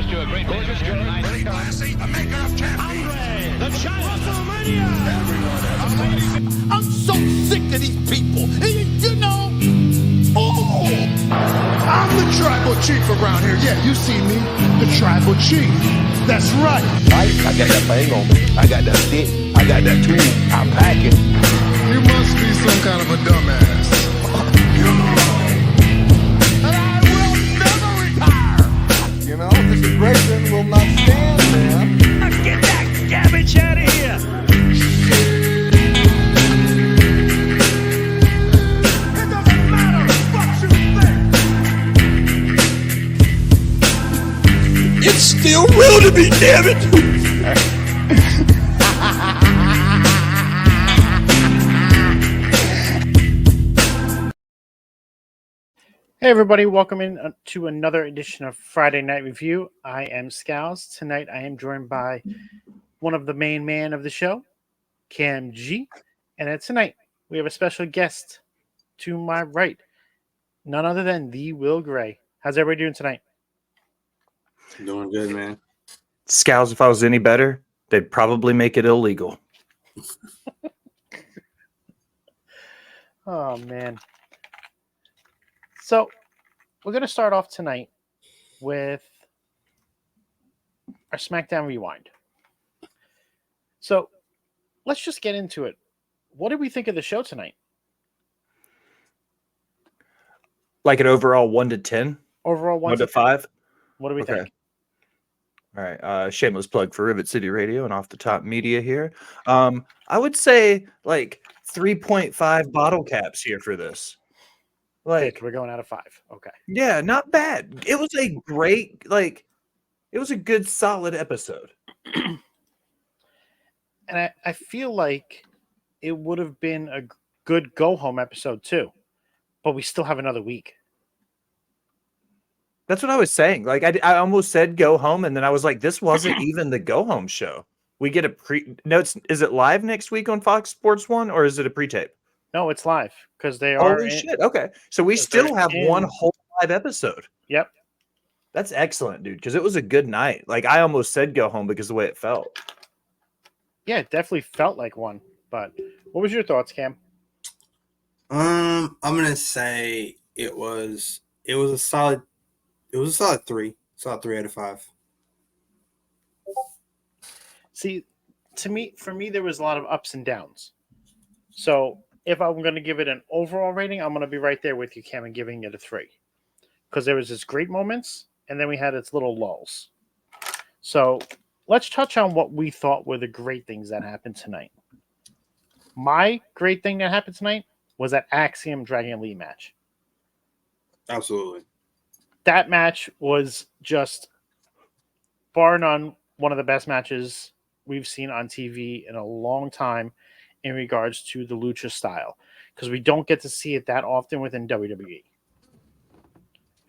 to a great gorgeous girl. Very classy. A maker of champions. The giant WrestleMania. I'm so sick of these people. You know. Oh, I'm the tribal chief around here. Yeah, you see me, the tribal chief. That's right. I got that thing on me. I got that stick. I got that tool. I'm packing. You must be some kind of a dumbass. And I will never retire. You know, this aggression will not stand, man. Get that garbage out of here. It doesn't matter what you think. It's still real to me, damn it. Hey everybody, welcome in to another edition of Friday Night Review. I am Scalz. Tonight I am joined by one of the main man of the show, Cam G. And tonight we have a special guest to my right, none other than the Will Gray. How's everybody doing tonight? Doing good, man. Scalz, if I was any better, they'd probably make it illegal. Oh man. So we're going to start off tonight with our Smackdown Rewind. So let's just get into it. What did we think of the show tonight? Like an overall 1 to 10? Overall 1 to 5? What do we think? All right. Shameless plug for Rivet City Radio and Off the Top Media here. I would say like 3.5 bottle caps here for this. Like, we're going out of 5. Okay. Yeah, not bad. It was a great, it was a good, solid episode. And I feel like it would have been a good go-home episode too, but we still have another week. That's what I was saying. Like, I almost said go home, and then I was like, this wasn't even the go-home show. We get a is it live next week on Fox Sports 1, or is it a pre-tape? No, it's live because they are. Holy shit! Okay, so we still have one whole live episode. Yep, that's excellent, dude. Because it was a good night. Like I almost said, go home because of the way it felt. Yeah, it definitely felt like one. But what was your thoughts, Cam? I'm gonna say it was a solid 3. Solid 3 out of 5. See, for me, there was a lot of ups and downs. So if I'm going to give it an overall rating, I'm going to be right there with you, Cam, and giving it a 3. Because there was its great moments, and then we had its little lulls. So let's touch on what we thought were the great things that happened tonight. My great thing that happened tonight was that Axiom Dragon Lee match. Absolutely. That match was just, bar none, one of the best matches we've seen on TV in a long time in regards to the lucha style, because we don't get to see it that often within WWE.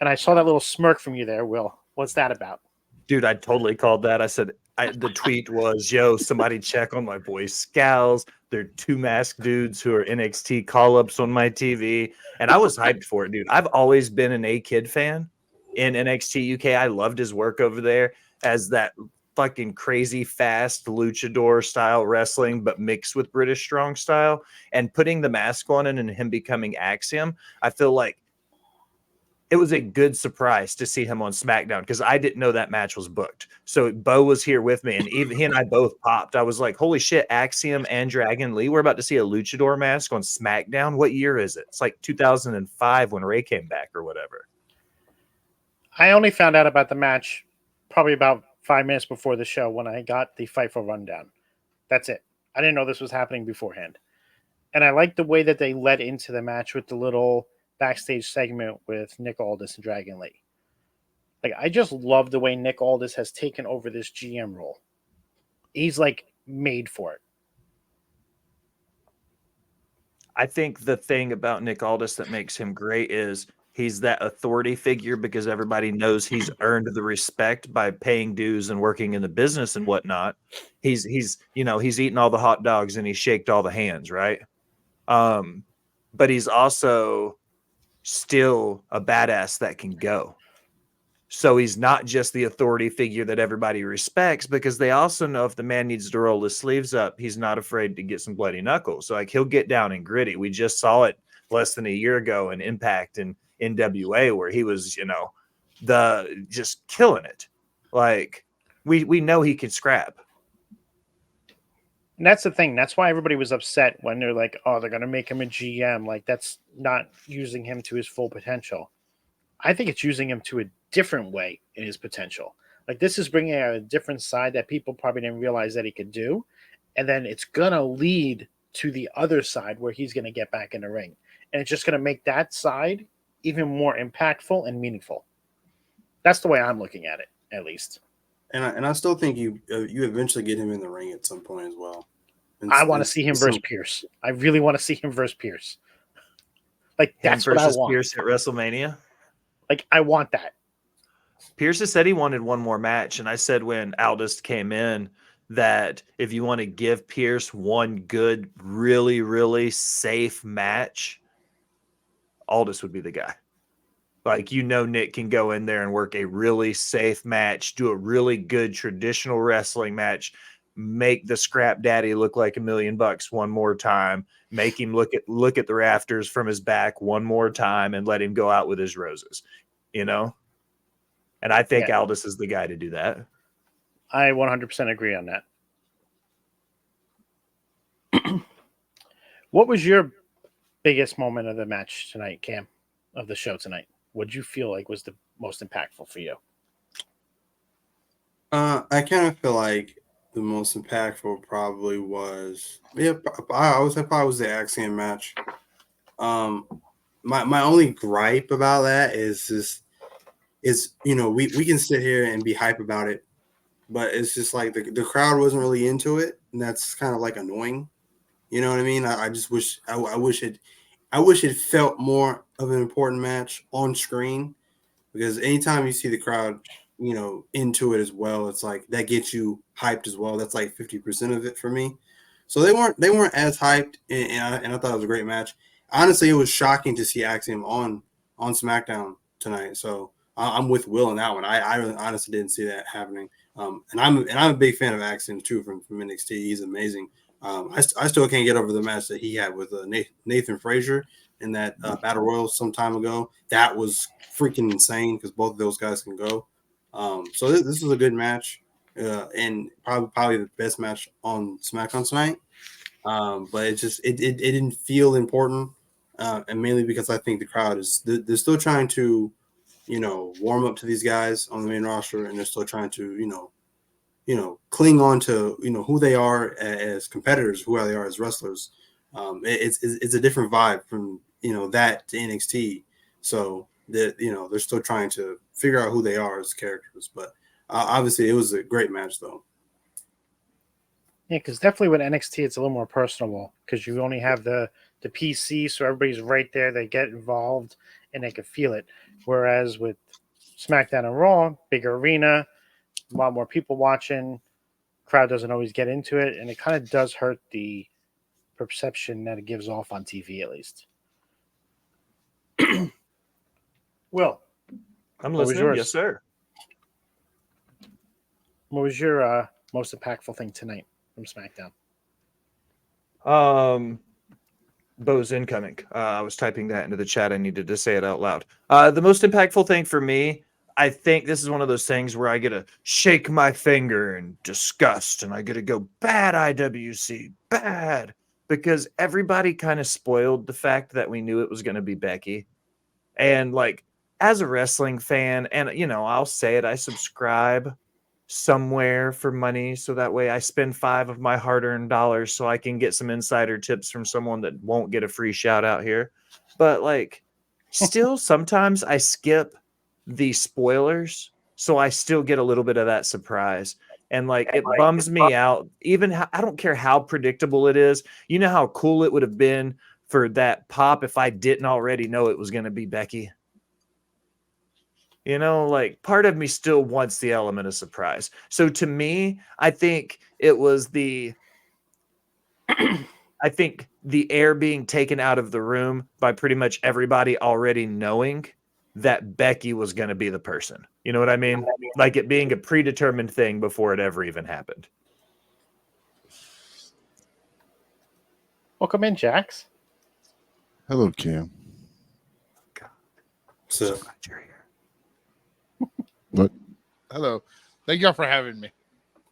And I saw that little smirk from you there, Will. What's that about? Dude, I totally called that. I said, the tweet was, yo, somebody check on my boy Scalz. They're 2 masked dudes who are NXT call-ups on my TV. And I was hyped for it, dude. I've always been an A-Kid fan in NXT UK. I loved his work over there as that fucking crazy fast luchador style wrestling, but mixed with British strong style, and putting the mask on and him becoming Axiom. I feel like it was a good surprise to see him on Smackdown because I didn't know that match was booked. So Bo was here with me, and even he and I both popped. I was like, holy shit, Axiom and Dragon Lee. We're about to see a luchador mask on Smackdown. What year is it? It's like 2005 when Ray came back or whatever. I only found out about the match probably about 5 minutes before the show when I got the Fightful rundown. That's it. I didn't know this was happening beforehand. And I like the way that they led into the match with the little backstage segment with Nick Aldis and Dragon Lee. Like, I just love the way Nick Aldis has taken over this GM role. He's like made for it. I think the thing about Nick Aldis that makes him great is he's that authority figure because everybody knows he's earned the respect by paying dues and working in the business and whatnot. He's eaten all the hot dogs and he shaked all the hands, right? But he's also still a badass that can go. So he's not just the authority figure that everybody respects, because they also know if the man needs to roll his sleeves up, he's not afraid to get some bloody knuckles. So like he'll get down and gritty. We just saw it less than a year ago in Impact and NWA, where he was, the just killing it. Like we know he can scrap. And that's the thing. That's why everybody was upset when they're like, oh, they're going to make him a GM. Like, that's not using him to his full potential. I think it's using him to a different way in his potential. Like, this is bringing out a different side that people probably didn't realize that he could do. And then it's going to lead to the other side where he's going to get back in the ring. And it's just going to make that side even more impactful and meaningful. That's the way I'm looking at it, at least. And I still think you eventually get him in the ring at some point as well. I want to see him versus Pierce. I really want to see him versus Pierce. Like, that's what I want. Pierce at WrestleMania. Like, I want that. Pierce has said he wanted one more match, and I said when Aldis came in that if you want to give Pierce one good, really, really safe match, Aldis would be the guy. Like, Nick can go in there and work a really safe match, do a really good traditional wrestling match, make the Scrap Daddy look like $1 million one more time, make him look at the rafters from his back one more time, and let him go out with his roses, And I think Aldis is the guy to do that. I 100% agree on that. What was your biggest moment of the match tonight, Cam, of the show tonight? What did you feel like was the most impactful for you? I kind of feel like the most impactful probably was, I would say probably was the Axiom match. My only gripe about that is we can sit here and be hype about it, but it's just like the crowd wasn't really into it, and that's kind of like annoying. You know what I mean? I just wish I wish it felt more of an important match on screen, because anytime you see the crowd, into it as well, it's like that gets you hyped as well. That's like 50% of it for me. So they weren't as hyped, and I thought it was a great match. Honestly, it was shocking to see Axiom on SmackDown tonight. So I'm with Will on that one. I really honestly didn't see that happening. And I'm a big fan of Axiom too from NXT. He's amazing. I still can't get over the match that he had with Nathan Frazier in that Battle Royal some time ago. That was freaking insane because both of those guys can go. So this is a good match, and probably the best match on SmackDown tonight. But it didn't feel important, and mainly because I think the crowd they're still trying to, warm up to these guys on the main roster, and they're still trying to, cling on to who they are as competitors, who they are as wrestlers. It's a different vibe from that to NXT. So that they're still trying to figure out who they are as characters. But obviously, it was a great match, though. Yeah, because definitely with NXT, it's a little more personable because you only have the PC, so everybody's right there. They get involved and they can feel it. Whereas with SmackDown and Raw, big arena, a lot more people watching, crowd doesn't always get into it, and it kind of does hurt the perception that it gives off on TV, at least. Will, I'm listening. Yes, sir. What was your most impactful thing tonight from SmackDown? Bo's incoming. I was typing that into the chat. I needed to say it out loud. The most impactful thing for me, I think this is one of those things where I get to shake my finger in disgust and I get to go, bad IWC, bad, because everybody kind of spoiled the fact that we knew it was going to be Becky. And like, as a wrestling fan, and I'll say it, I subscribe somewhere for money, so that way I spend 5 of my hard-earned dollars so I can get some insider tips from someone that won't get a free shout out here. But like, still sometimes I skip the spoilers, so I still get a little bit of that surprise. And like, it bums me out. Even I don't care how predictable it is. You know how cool it would have been for that pop if I didn't already know it was going to be Becky. Like, part of me still wants the element of surprise. So to me, I think it was the air being taken out of the room by pretty much everybody already knowing that Becky was going to be the person. You know what I mean? Like it being a predetermined thing before it ever even happened. Welcome in, Jax. Hello, Cam. So glad you're here. But hello. Thank y'all for having me.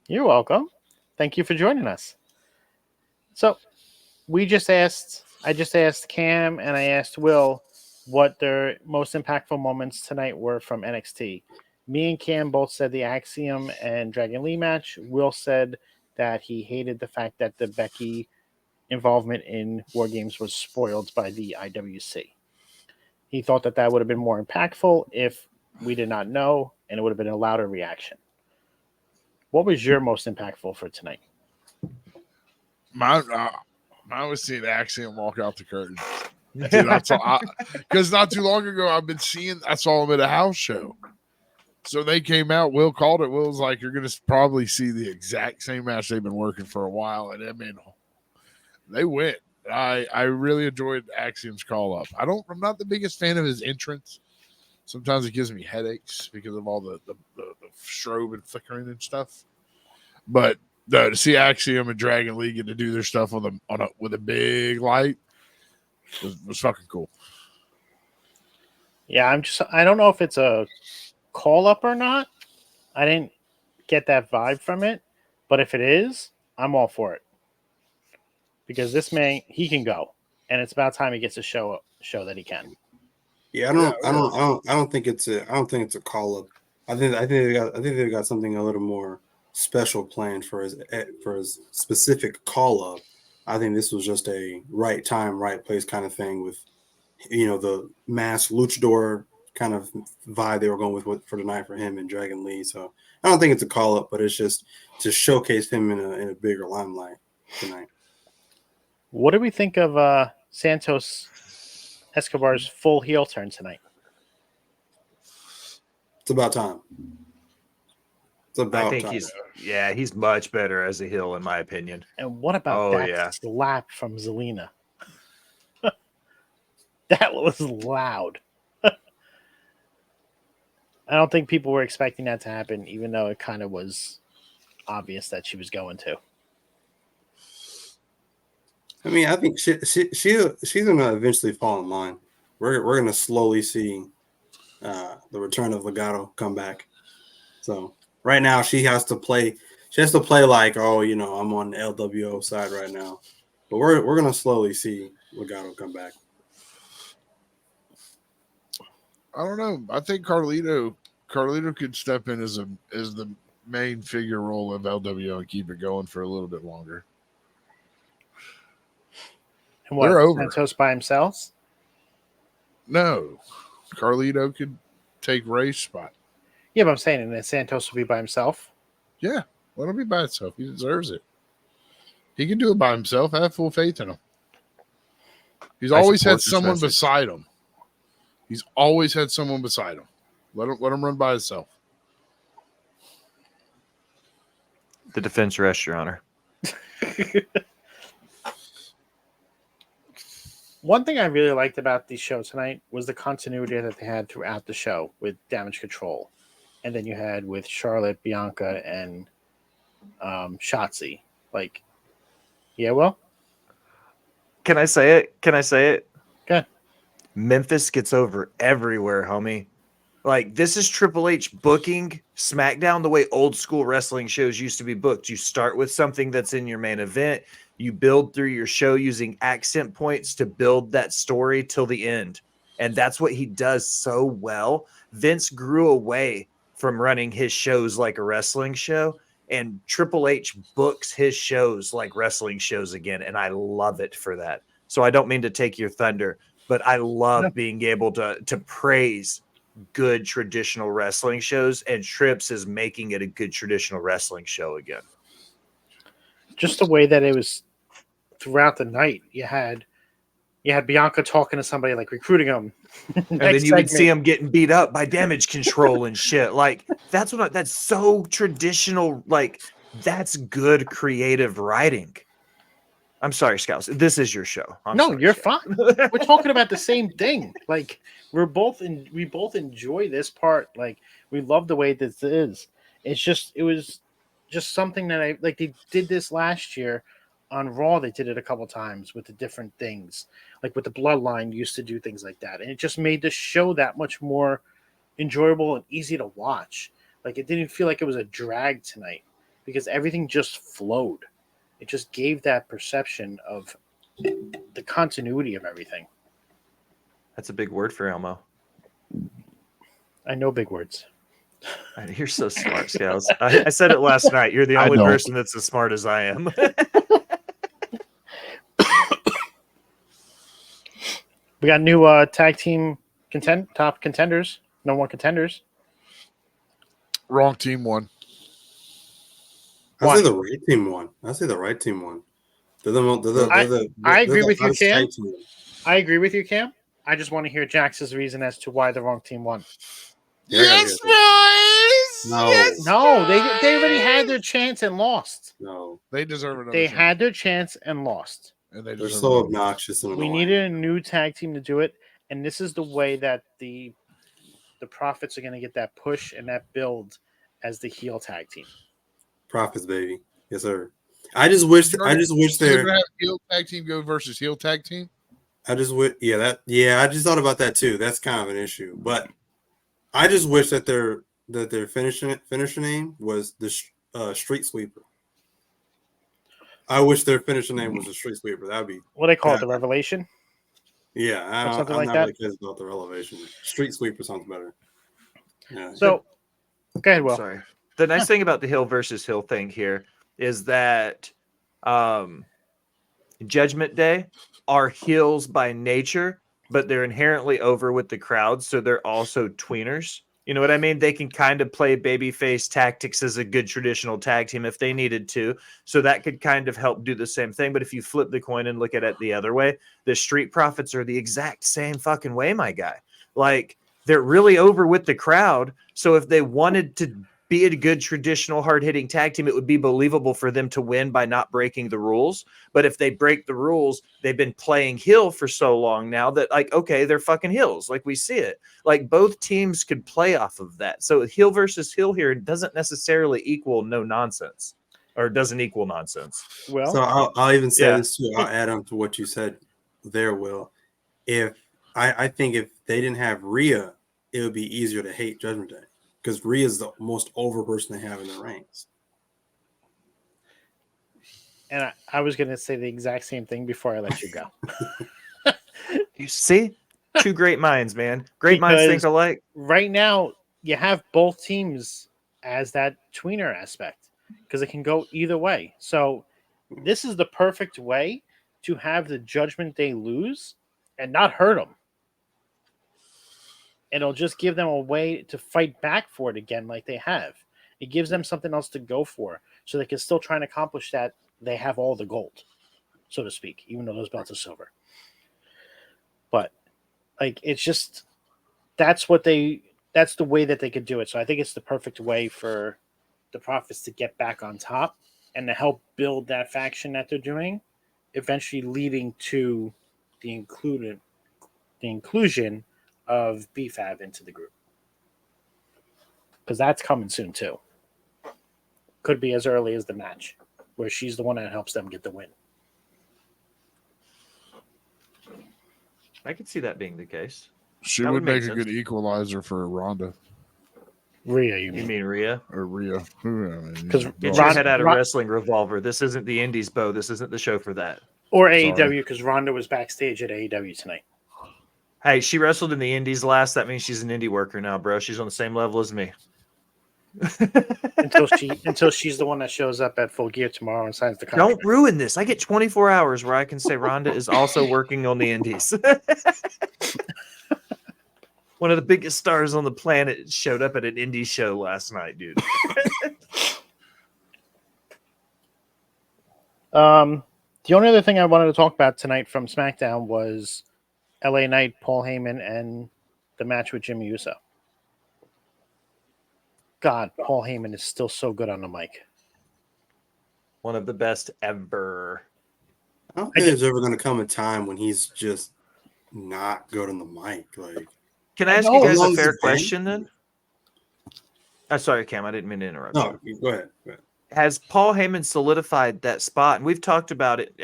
You're welcome. Thank you for joining us. So I just asked Cam and I asked Will what their most impactful moments tonight were from NXT. Me and Cam both said the Axiom and Dragon Lee match. Will said that he hated the fact that the Becky involvement in War Games was spoiled by the IWC. He thought that would have been more impactful if we did not know, and it would have been a louder reaction. What was your most impactful for tonight? Mine was seeing Axiom walk out the curtain. Dude, that's all. Because not too long ago, I saw him at a house show. So they came out. Will called it. Will was like, "You're going to probably see the exact same match they've been working for a while." And I mean, they went. I really enjoyed Axiom's call up. I'm not the biggest fan of his entrance. Sometimes it gives me headaches because of all the strobe and flickering and stuff. But to see Axiom and Dragon Lee get to do their stuff with a big light was fucking cool. Yeah, I don't know if it's a call up or not. I didn't get that vibe from it, but if it is, I'm all for it. Because this man, he can go, and it's about time he gets a show that he can. yeah, I don't think it's a call up. I think they've got something a little more special planned for his specific call up. I think this was just a right time, right place kind of thing with, the mass luchador kind of vibe they were going with for tonight for him and Dragon Lee. So I don't think it's a call up, but it's just to showcase him in a bigger limelight tonight. What do we think of Santos Escobar's full heel turn tonight? It's about time. I think he's much better as a heel, in my opinion. And what about that slap from Zelina? That was loud. I don't think people were expecting that to happen, even though it kind of was obvious that she was going to. I mean, I think she's gonna eventually fall in line. We're gonna slowly see the return of Legato come back. So right now she has to play like, oh, I'm on the LWO side right now. But we're gonna slowly see Legato come back. I don't know. I think Carlito could step in as the main figure role of LWO and keep it going for a little bit longer. And what, they're over. Santos by himself? No. Carlito could take Ray's spot. Yeah, but I'm saying that Santos will be by himself. Yeah, let him be by himself. He deserves it. He can do it by himself. I have full faith in him. He's always had someone beside him. He's always had someone beside him. Let him run by himself. The defense rests, Your Honor. One thing I really liked about the show tonight was the continuity that they had throughout the show with Damage Control. And then you had with Charlotte, Bianca, and Shotzi. Like, yeah, well? Can I say it? Good. Memphis gets over everywhere, homie. Like, this is Triple H booking SmackDown the way old school wrestling shows used to be booked. You start with something that's in your main event. You build through your show using accent points to build that story till the end. And that's what he does so well. Vince grew away from running his shows like a wrestling show, and Triple H books his shows like wrestling shows again. And I love it for that. So I don't mean to take your thunder, but I love being able to praise good traditional wrestling shows, and Trips is making it a good traditional wrestling show again. Just the way that it was throughout the night. You had Bianca talking to somebody, like recruiting them. And then you would see him getting beat up by Damage Control and shit. Like, that's so traditional. Like, that's good creative writing. I'm sorry, Scouts. This is your show. I'm No, sorry, you're Scouts. fine. We're talking about the same thing. Like we both enjoy this part. Like we love the way this is. It was just something that I like. They did this last year on Raw. They did it a couple times with the different things, like with the Bloodline used to do things like that, and it just made the show that much more enjoyable and easy to watch. Like it didn't feel like it was a drag tonight because everything just flowed. It just gave that perception of the continuity of everything. That's a big word for Elmo. I know big words. You're so smart, Scouts. I said it last night. You're the I only don't. person that's as smart as I am. We got new tag team top contenders. No more contenders. Wrong team won. I say the right team won. I say the right team won. I agree with you, hottest Cam. tag team. I agree with you, Cam. I just want to hear Jax's reason as to why the wrong team won. Yes, boys. No. Yes. No, they already had their chance and lost. No, They deserve another. They chance. had their chance and lost. and they they're deserve so another. obnoxious and We annoying. needed a new tag team to do it, and this is the way that the Profits are going to get that push and that build as the heel tag team. Profits, baby. Yes, sir. I just wish You're they're. gonna have heel tag team go versus heel tag team. I just wish. I just thought about that too. That's kind of an issue, but I just wish that their finisher name was the Street Sweeper. I wish their finisher name was the Street Sweeper. That'd be. What do they call it? Yeah. The Revelation? Yeah, Or something I'm like not that? really crazy about the elevation. Street Sweeper sounds better. Yeah. So, go ahead, Will. Sorry. The nice thing about the heel versus heel thing here is that Judgment Day are heels by nature, but they're inherently over with the crowd, so they're also tweeners. You know what I mean? They can kind of play babyface tactics as a good traditional tag team if they needed to. So that could kind of help do the same thing. But if you flip the coin and look at it the other way, the Street Profits are the exact same fucking way, my guy. Like, they're really over with the crowd. So if they wanted to be a good traditional hard-hitting tag team, it would be believable for them to win by not breaking the rules. But if they break the rules, they've been playing heel for so long now that, like, okay, they're fucking heels. Like, we see it. Like, both teams could play off of that. So heel versus heel here doesn't necessarily equal no nonsense, or doesn't equal nonsense. Well, So I'll even say Yeah. this too. I'll add on to what you said there, Will. If I think if they didn't have Rhea, it would be easier to hate Judgment Day because Rhea is the most over person they have in the ranks. and I was going to say the exact same thing before I let you go. You see? Two great minds, man. Great minds think Because- alike. Right now, you have both teams as that tweener aspect because it can go either way. So this is the perfect way to have the Judgment Day lose and not hurt them. And it'll just give them a way to fight back for it again like they have. It gives them something else to go for so they can still try and accomplish that. They have all the gold, so to speak, even though those belts are silver. But like, it's just, that's the way that they could do it. So I think it's the perfect way for the Profits to get back on top and to help build that faction that they're doing, eventually leading to the inclusion of BFAB into the group. Because that's coming soon too. Could be as early as the match, where she's the one that helps them get the win. I could see that being the case. She That would would make make a sense. good equalizer for Ronda Rhea, you You mean? mean Rhea? or Rhea. Because Get Ron- your head out of Ron- Wrestling Revolver. This isn't the Indies, Bo. This isn't the show for that. Or Sorry. AEW, because Ronda was backstage at AEW tonight. Hey, she wrestled in the Indies last. That means she's an indie worker now, bro. She's on the same level as me. until she's the one that shows up at Full Gear tomorrow and signs the contract. Don't ruin this. I get 24 hours where I can say Rhonda is also working on the Indies. One of the biggest stars on the planet showed up at an indie show last night, dude. The only other thing I wanted to talk about tonight from SmackDown was LA Knight, Paul Heyman, and the match with Jimmy Uso. God, Paul Heyman is still so good on the mic. One of the best ever. I don't think there's ever going to come a time when he's just not good on the mic. Like, Can I ask know. you How guys long a has fair it been? question then? Sorry, Cam, I didn't mean to interrupt you. no, go ahead. Go ahead. Has Paul Heyman solidified that spot? And we've talked about it,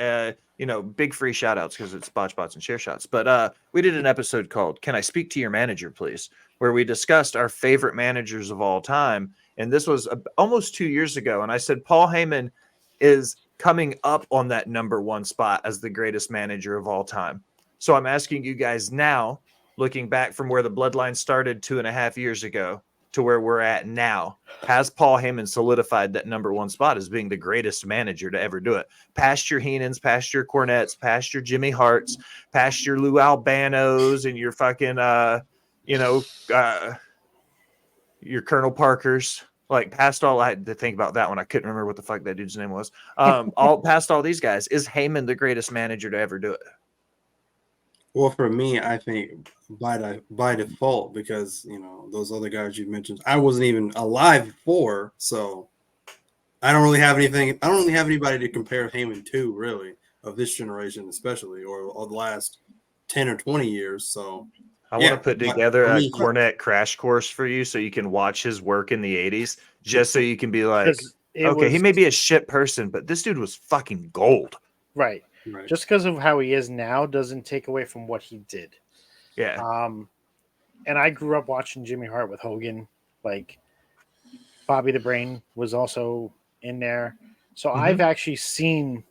big free shout outs because it's botch bots and share shots. But we did an episode called Can I Speak to Your Manager, Please? Where we discussed our favorite managers of all time. And this was almost 2 years ago. And I said Paul Heyman is coming up on that number one spot as the greatest manager of all time. So I'm asking you guys now, looking back from where the bloodline started 2.5 years ago to where we're at now, has Paul Heyman solidified that number one spot as being the greatest manager to ever do it? Past your Heenans, past your Cornettes, past your Jimmy Harts, past your Lou Albanos and your fucking, your Colonel Parkers. Like, past all, I had to think about that one. I couldn't remember what the fuck that dude's name was. All past all these guys, is Heyman the greatest manager to ever do it? Well, for me, I think by default, because those other guys you mentioned, I wasn't even alive before, so I don't really have anything. I don't really have anybody to compare Heyman to, really, of this generation, especially, or the last 10 or 20 years. So I want to put together a me- Cornette crash course for you so you can watch his work in the 80s, just so you can be like, 'Cause it okay, he was- may be a shit person, but this dude was fucking gold. Right. Right. Just because of how he is now doesn't take away from what he did. Yeah. And I grew up watching Jimmy Hart with Hogan. Like, Bobby the Brain was also in there. So I've actually seen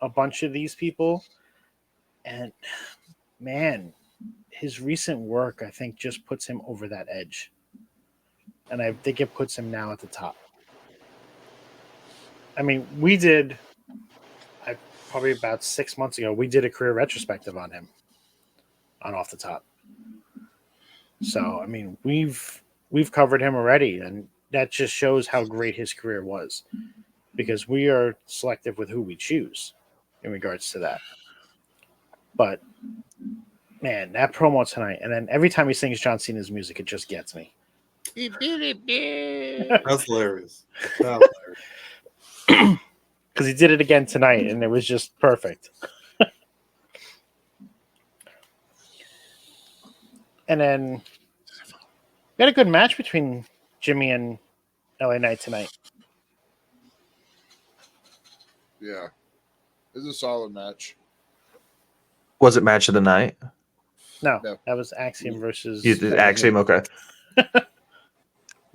a bunch of these people. And, man, his recent work, I think, just puts him over that edge. And I think it puts him now at the top. I mean, we did... probably about 6 months ago, we did a career retrospective on him on Off the Top. So, I mean, we've covered him already, and that just shows how great his career was, because we are selective with who we choose in regards to that. But, man, that promo tonight, and then every time he sings John Cena's music, it just gets me. That's hilarious. That's hilarious. Because he did it again tonight, and it was just perfect. And then we had a good match between Jimmy and LA Knight tonight. Yeah. It's a solid match. Was it match of the night? No, No. that was Axiom versus... You did Axiom, okay. I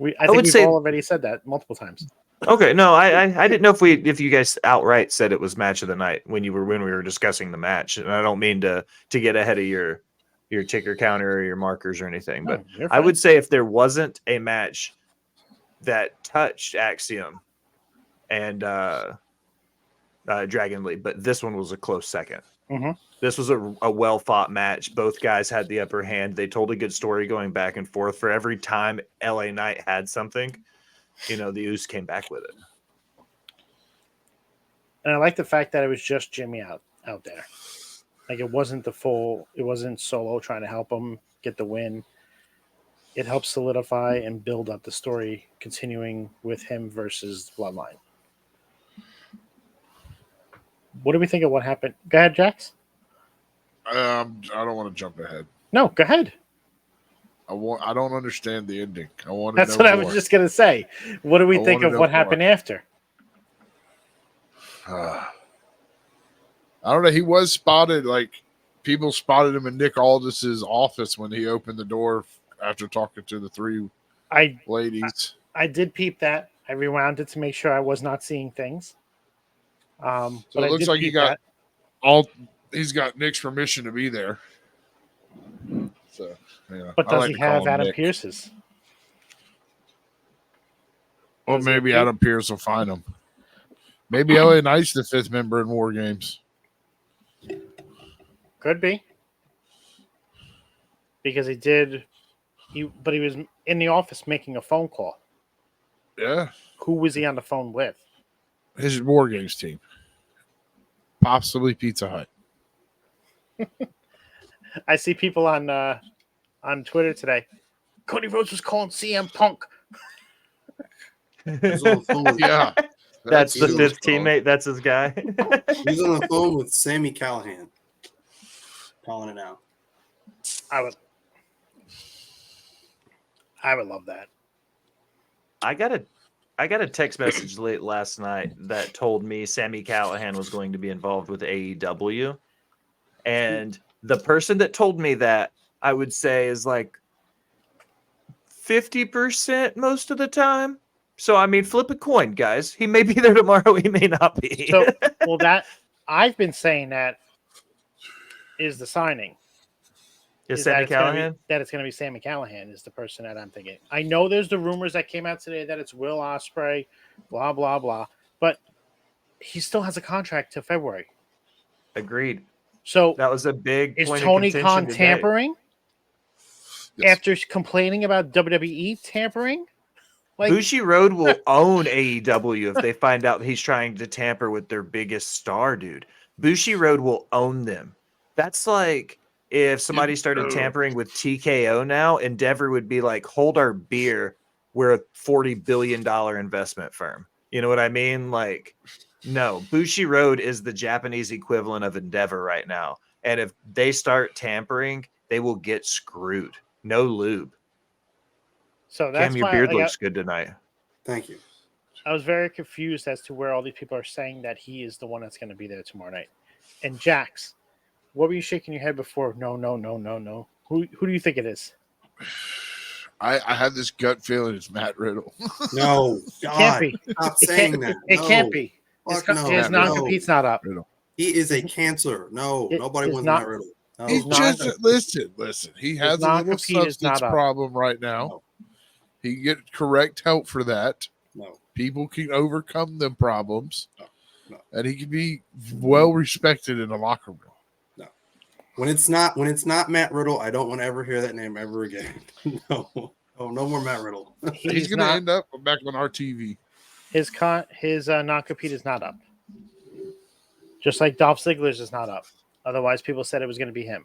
think would we've say- all already said that multiple times. Okay, no, I didn't know if you guys outright said it was match of the night when we were discussing the match, and I don't mean to get ahead of your ticker counter or your markers or anything, but No, you're I fine. would say if there wasn't a match that touched Axiom and Dragon Lee, but this one was a close second. Mhm. This was a well fought match. Both guys had the upper hand. They told a good story going back and forth. For every time LA Knight had something, the Oos came back with it. And I like the fact that it was just Jimmy out there. Like, it wasn't it wasn't Solo trying to help him get the win. It helps solidify and build up the story, continuing with him versus Bloodline. What do we think of what happened? Go ahead, Jax. I don't want to jump ahead. No, go ahead. I don't understand the ending. I want to That's know what I more. was just going to say. What do we I think wanna of know what more. happened after? I don't know. He was spotted. Like, people spotted him in Nick Aldis's office when he opened the door after talking to the three I ladies. I did peep that. I rewound it to make sure I was not seeing things. So But it I looks did like he peep got that. he's got Nick's permission to be there. So, yeah. But I does like he to call have him Adam Nick. Pierce's? Well, Does he maybe have- Adam Pierce will find him. Maybe LA Knight's the fifth member in War Games. Could be. Because but he was in the office making a phone call. Yeah. Who was he on the phone with? His War Games team. Possibly Pizza Hut. I see people on Twitter today. Cody Rhodes was calling CM Punk. He's on the phone with- Yeah. That's the who fifth it's called. teammate. That's his guy. He's on the phone with Sammy Callahan. Calling it out. I would love that. I got a text message late last night that told me Sammy Callahan was going to be involved with AEW. And the person that told me that, I would say, is like 50% most of the time. So, I mean, flip a coin, guys. He may be there tomorrow. He may not be. So, well, that I've been saying that is the signing. Is Is Sammy that it's gonna be- Callahan? that it's going to be Sammy Callahan is the person that I'm thinking. I know there's the rumors that came out today that it's Will Ospreay, blah blah blah, but he still has a contract till February. Agreed. So That was a big is point Tony of contention Khan today. tampering Yes. after complaining about WWE tampering? Like, Bushiroad will own AEW if they find out he's trying to tamper with their biggest star, dude. Bushiroad will own them. That's like if somebody started tampering with TKO now, Endeavor would be like, hold our beer. We're a $40 billion investment firm. You know what I mean? Like, no, Bushiroad is the Japanese equivalent of Endeavor right now. And if they start tampering, they will get screwed. No lube. so that's Cam, your why beard like, looks good tonight. Thank you. I was very confused as to where all these people are saying that he is the one that's going to be there tomorrow night. And Jax, what were you shaking your head before? No. Who do you think it is? I had this gut feeling it's Matt Riddle. No, It can't God, be. stop It saying can't, that. it No. can't be. His, Fuck no. his No. non-compete's not up. Riddle. He is a cancer. No, It nobody is wants not- Matt Riddle. No, He's not- just listen. He has a little non-compete is substance not up. problem right now. No. He can get correct help for that. no. People can overcome them problems, No. and he can be well respected in the locker room. When it's not Matt Riddle, I don't want to ever hear that name ever again. No, no more Matt Riddle. He's going to end up back on our TV. His non-compete is not up. Just like Dolph Ziggler's is not up. Otherwise, people said it was going to be him.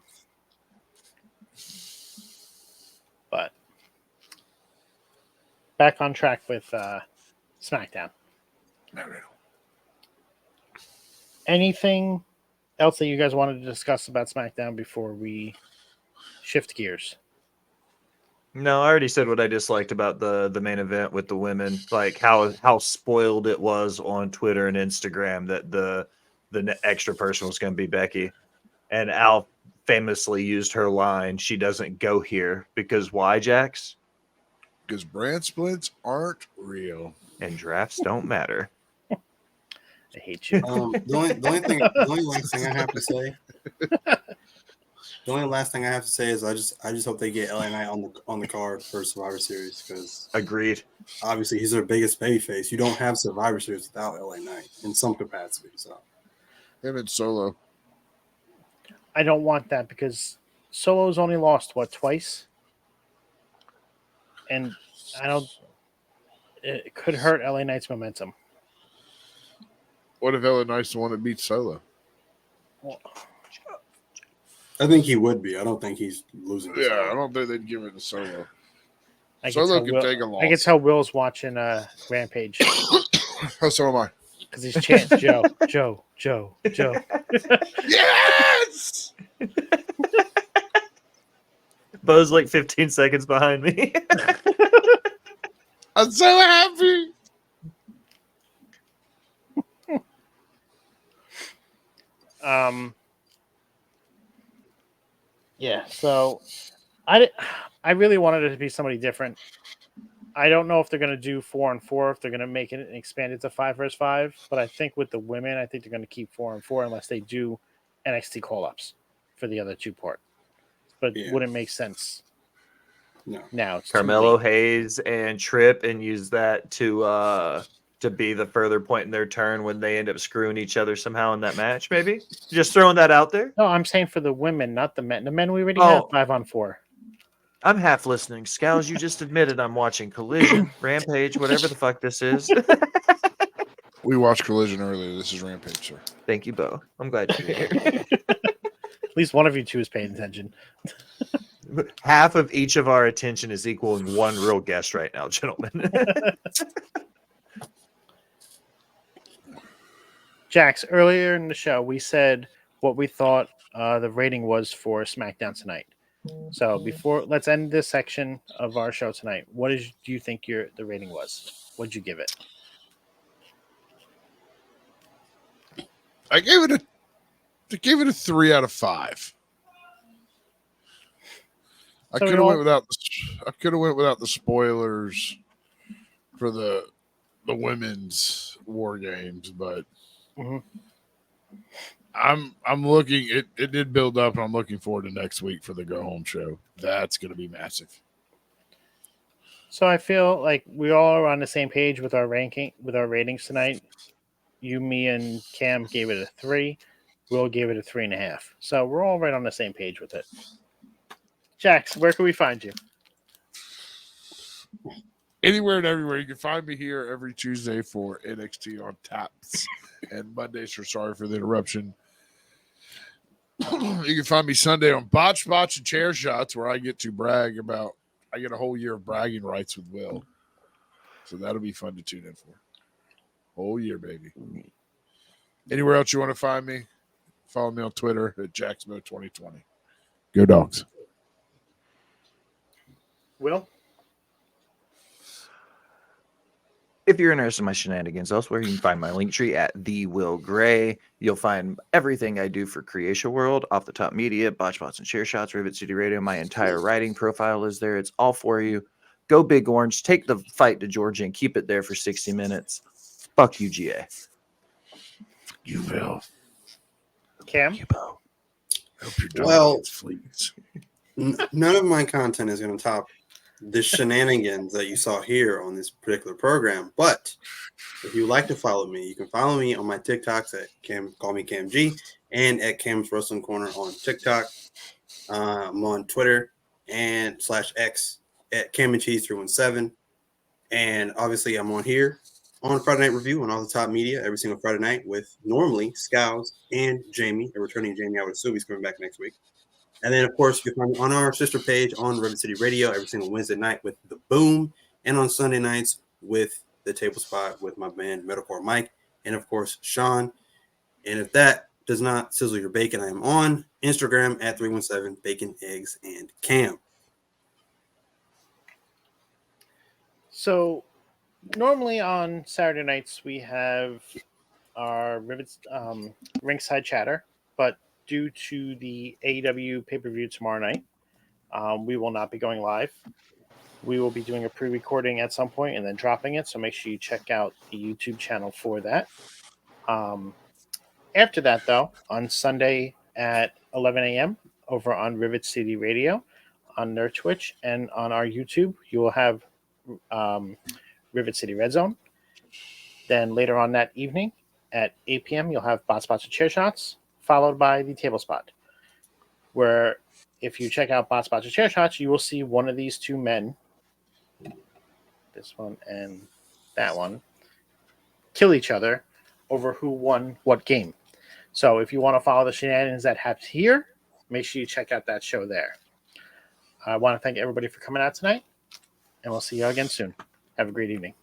But back on track with SmackDown. Matt Riddle. Anything else that you guys wanted to discuss about SmackDown before we shift gears? No, I already said what I disliked about the main event with the women, like how spoiled it was on Twitter and Instagram that the extra person was going to be Becky, and Al famously used her line, "She doesn't go here," because why, Jax? Because brand splits aren't real. And drafts don't matter. I hate you. The only last thing I have to say. The only last thing I have to say is I just hope they get LA Knight on the card for Survivor Series, because Agreed. obviously he's their biggest babyface. You don't have Survivor Series without LA Knight in some capacity. So Him and Solo. I don't want that because Solo's only lost twice, and I don't. It could hurt LA Knight's momentum. What if LA Knight's the one that beats Solo? I think he would be. I don't think he's losing. to Yeah, Solo. I don't think they'd give it to Solo. I can Solo tell can Will- take a loss. I can tell Will's watching Rampage So am I. because he's chanting Joe. Yes! Bo's like 15 seconds behind me. I'm so happy. Yeah, so I really wanted it to be somebody different. I don't know if they're going to do 4-on-4, if they're going to make it and expand it to 5 versus 5, but I think with the women, I think they're going to keep 4-on-4 unless they do NXT call-ups for the other two part. But Yeah. it wouldn't make sense No. now. It's too Carmelo late. Hayes and Tripp, and use that to be the further point in their turn when they end up screwing each other somehow in that match. Maybe just throwing that out there. No, I'm saying for the women, not the men. The men we already Oh. have 5-on-4. I'm half listening. Scalz, you just admitted I'm watching Collision, Rampage, whatever the fuck this is. We watched Collision earlier. This is Rampage, sir. Thank you, Bo. I'm glad you're here. At least one of you two is paying attention. Half of each of our attention is equaling one real guest right now, gentlemen. Jax, earlier in the show, we said what we thought the rating was for SmackDown tonight. So let's end this section of our show tonight. Do you think the rating was? What'd you give it? I gave it a 3 out of 5. I could have went without the spoilers for the women's war games, but I'm looking. It did build up, and I'm looking forward to next week for the go home show. That's going to be massive. So I feel like we all are on the same page with our ratings tonight. You, me, and Cam gave it a 3. Will gave it a 3.5. So we're all right on the same page with it. Jax, where can we find you? Anywhere and everywhere. You can find me here every Tuesday for NXT on Taps and Mondays for Sorry for the Interruption. You can find me Sunday on Botch, and Chair Shots, where I get to brag about. I get a whole year of bragging rights with Will. So that'll be fun to tune in for. Whole year, baby. Anywhere else you want to find me, follow me on Twitter at JaxMo2020. Go Dogs. Will? If you're interested in my shenanigans elsewhere, you can find my link tree at The Will Gray. You'll find everything I do for Creation World, Off the Top Media, Botch Bots and Chair Shots, Rivet City Radio. My entire writing profile is there. It's all for you. Go Big Orange. Take the fight to Georgia and keep it there for 60 minutes. Fuck you, GA. You will. Cam? You, Bo. Hope your dog Well, gets fleas. None of my content is going to top the shenanigans that you saw here on this particular program. But if you would like to follow me, you can follow me on my TikToks at Call Me Cam G, and at Cam's Wrestling Corner on TikTok. I'm on Twitter and /X at Cam and Cheese 317. And obviously I'm on here on Friday Night Review on all the top media every single Friday night with normally Scalz and Jamie, a returning Jamie. I would assume he's coming back next week. And then, of course, you can find me on our sister page on Rivet City Radio every single Wednesday night with The Boom, and on Sunday nights with The Table Spot with my band Metalcore Mike, and, of course, Sean. And if that does not sizzle your bacon, I am on Instagram at 317 Bacon, Eggs, and Cam. So normally on Saturday nights we have our Rivet's ringside chatter, but due to the AEW pay-per-view tomorrow night, we will not be going live. We will be doing a pre-recording at some point and then dropping it, so make sure you check out the YouTube channel for that. After that, though, on Sunday at 11 a.m. over on Rivet City Radio, on their Twitch, and on our YouTube, you will have Rivet City Red Zone. Then later on that evening at 8 p.m., you'll have Bot Spots and Chair Shots, followed by the Table Spot, where if you check out Bot Spots and Chair Shots, you will see one of these two men, this one and that one, kill each other over who won what game. So if you want to follow the shenanigans that happen here, make sure you check out that show there. I want to thank everybody for coming out tonight, and we'll see you again soon. Have a great evening.